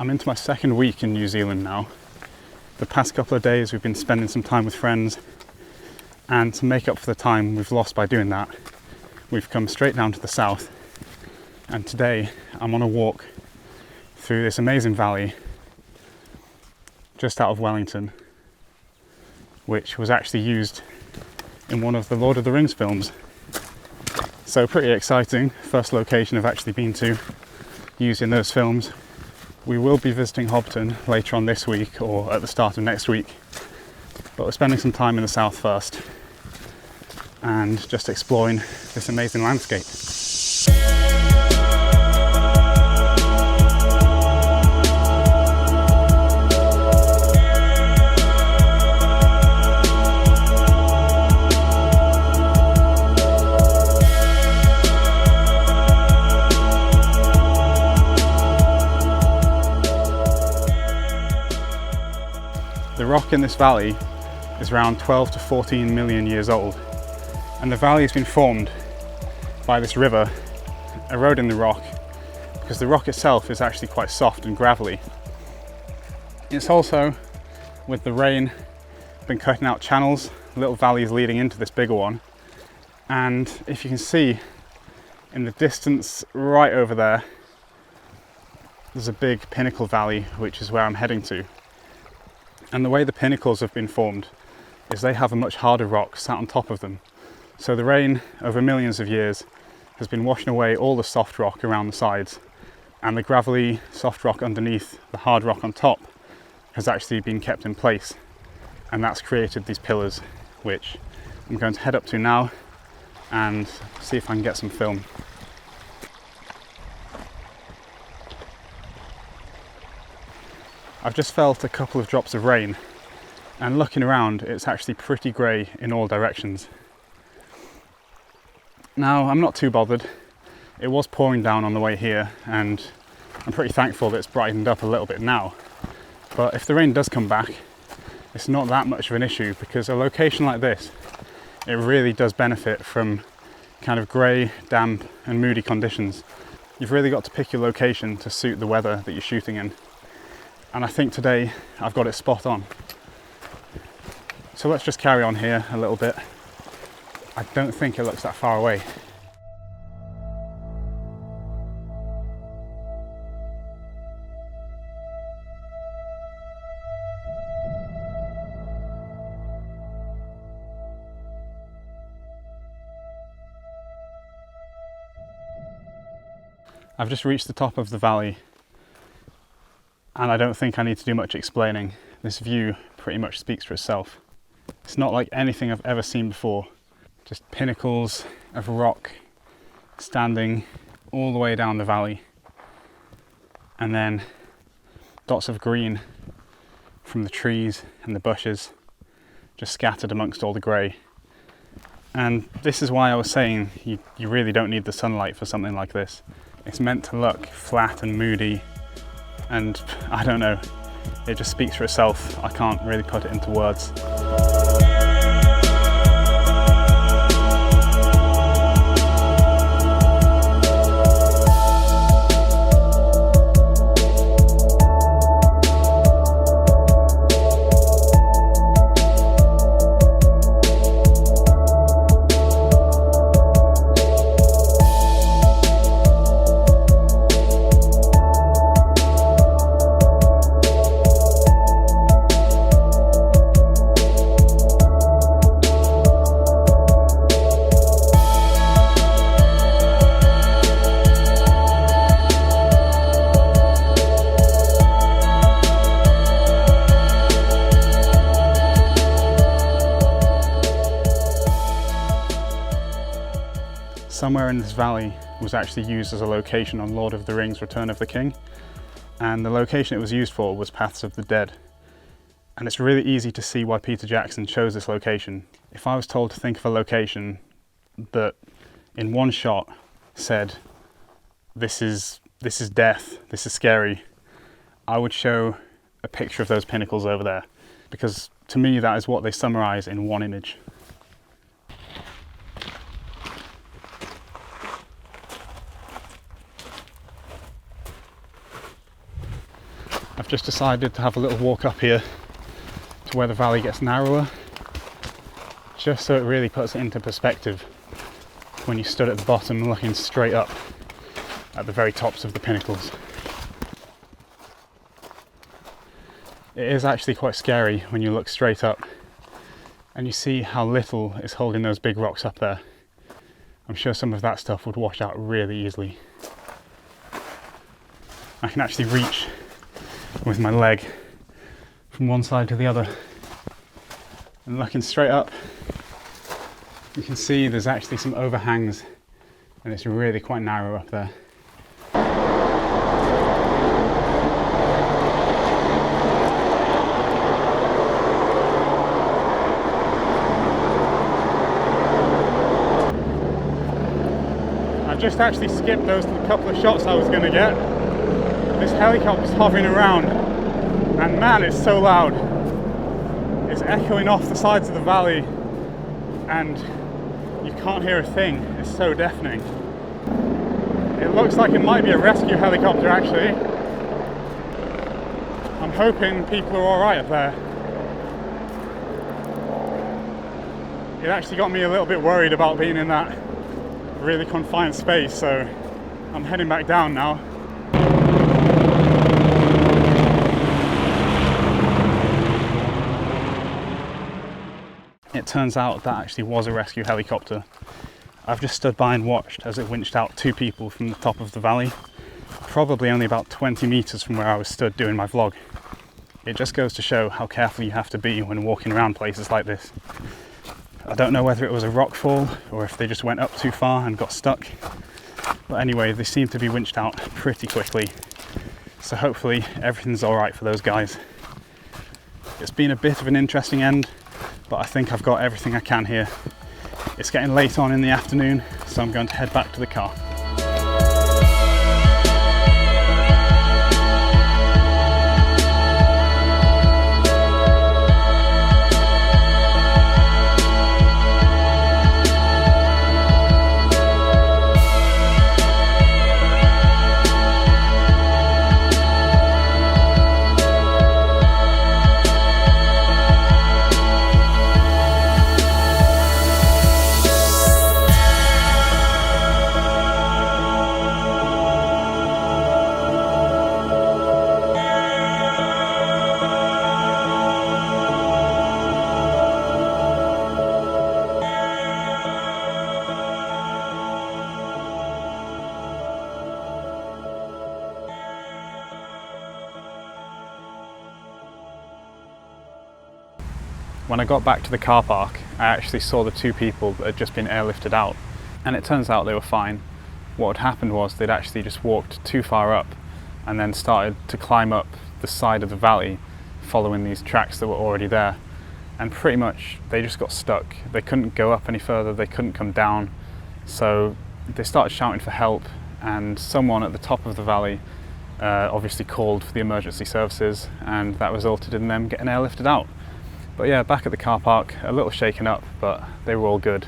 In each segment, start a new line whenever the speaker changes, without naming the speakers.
I'm into my second week in New Zealand now. The past couple of days we've been spending some time with friends, and to make up for the time we've lost by doing that, we've come straight down to the south, and today I'm on a walk through this amazing valley just out of Wellington, which was actually used in one of the Lord of the Rings films. So pretty exciting, first location I've actually been to used in those films. We will be visiting Hobbiton later on this week or at the start of next week, but we're spending some time in the south first and just exploring this amazing landscape. The rock in this valley is around 12 to 14 million years old, and the valley has been formed by this river eroding the rock because the rock itself is actually quite soft and gravelly. It's also, with the rain, been cutting out channels, little valleys leading into this bigger one, and if you can see in the distance right over there, there's a big Pinnacle Valley, which is where I'm heading to. And the way the pinnacles have been formed is they have a much harder rock sat on top of them. So the rain over millions of years has been washing away all the soft rock around the sides, and the gravelly soft rock underneath the hard rock on top has actually been kept in place, and that's created these pillars, which I'm going to head up to now and see if I can get some film. I've just felt a couple of drops of rain, and looking around it's actually pretty grey in all directions. Now, I'm not too bothered. It was pouring down on the way here, and I'm pretty thankful that it's brightened up a little bit now. But if the rain does come back, it's not that much of an issue, because a location like this, it really does benefit from kind of grey, damp and moody conditions. You've really got to pick your location to suit the weather that you're shooting in. And I think today I've got it spot on. So let's just carry on here a little bit. I don't think it looks that far away. I've just reached the top of the valley, and I don't think I need to do much explaining. This view pretty much speaks for itself. It's not like anything I've ever seen before. Just pinnacles of rock standing all the way down the valley, and then dots of green from the trees and the bushes just scattered amongst all the grey. And this is why I was saying you really don't need the sunlight for something like this. It's meant to look flat and moody, and I don't know, it just speaks for itself. I can't really put it into words. Somewhere in this valley was actually used as a location on Lord of the Rings Return of the King, and the location it was used for was Paths of the Dead. And it's really easy to see why Peter Jackson chose this location. If I was told to think of a location that in one shot said, this is death, this is scary, I would show a picture of those pinnacles over there, because to me that is what they summarize in one image. I've just decided to have a little walk up here to where the valley gets narrower, just so it really puts it into perspective when you stood at the bottom looking straight up at the very tops of the pinnacles. It is actually quite scary when you look straight up and you see how little is holding those big rocks up there. I'm sure some of that stuff would wash out really easily. I can actually reach with my leg from one side to the other, and looking straight up you can see there's actually some overhangs and it's really quite narrow up there. I just actually skipped those couple of shots I was going to get. This helicopter's hovering around and man, it's so loud. It's echoing off the sides of the valley and you can't hear a thing. It's so deafening. It looks like it might be a rescue helicopter actually. I'm hoping people are alright up there. It actually got me a little bit worried about being in that really confined space, so I'm heading back down now. It turns out that actually was a rescue helicopter. I've just stood by and watched as it winched out 2 people from the top of the valley, probably only about 20 meters from where I was stood doing my vlog. It just goes to show how careful you have to be when walking around places like this. I don't know whether it was a rock fall or if they just went up too far and got stuck. But anyway, they seem to be winched out pretty quickly. So hopefully everything's alright for those guys. It's been a bit of an interesting end, but I think I've got everything I can here. It's getting late on in the afternoon, so I'm going to head back to the car. When I got back to the car park, I actually saw the 2 people that had just been airlifted out, and it turns out they were fine. What had happened was they'd actually just walked too far up and then started to climb up the side of the valley following these tracks that were already there, and pretty much they just got stuck. They couldn't go up any further, they couldn't come down, so they started shouting for help, and someone at the top of the valley obviously called for the emergency services, and that resulted in them getting airlifted out. But yeah, back at the car park, a little shaken up, but they were all good.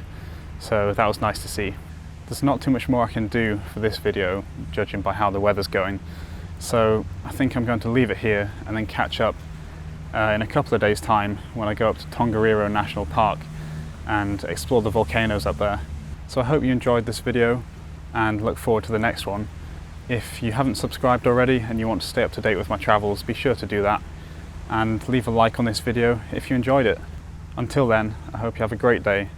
So that was nice to see. There's not too much more I can do for this video, judging by how the weather's going. So I think I'm going to leave it here and then catch up in a couple of days' time when I go up to Putangirua National Park and explore the volcanoes up there. So I hope you enjoyed this video and look forward to the next one. If you haven't subscribed already and you want to stay up to date with my travels, be sure to do that. And leave a like on this video if you enjoyed it. Until then, I hope you have a great day,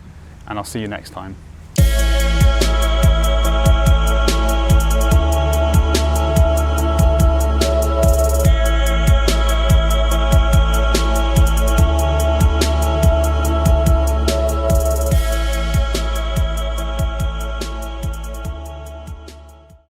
and I'll see you next time.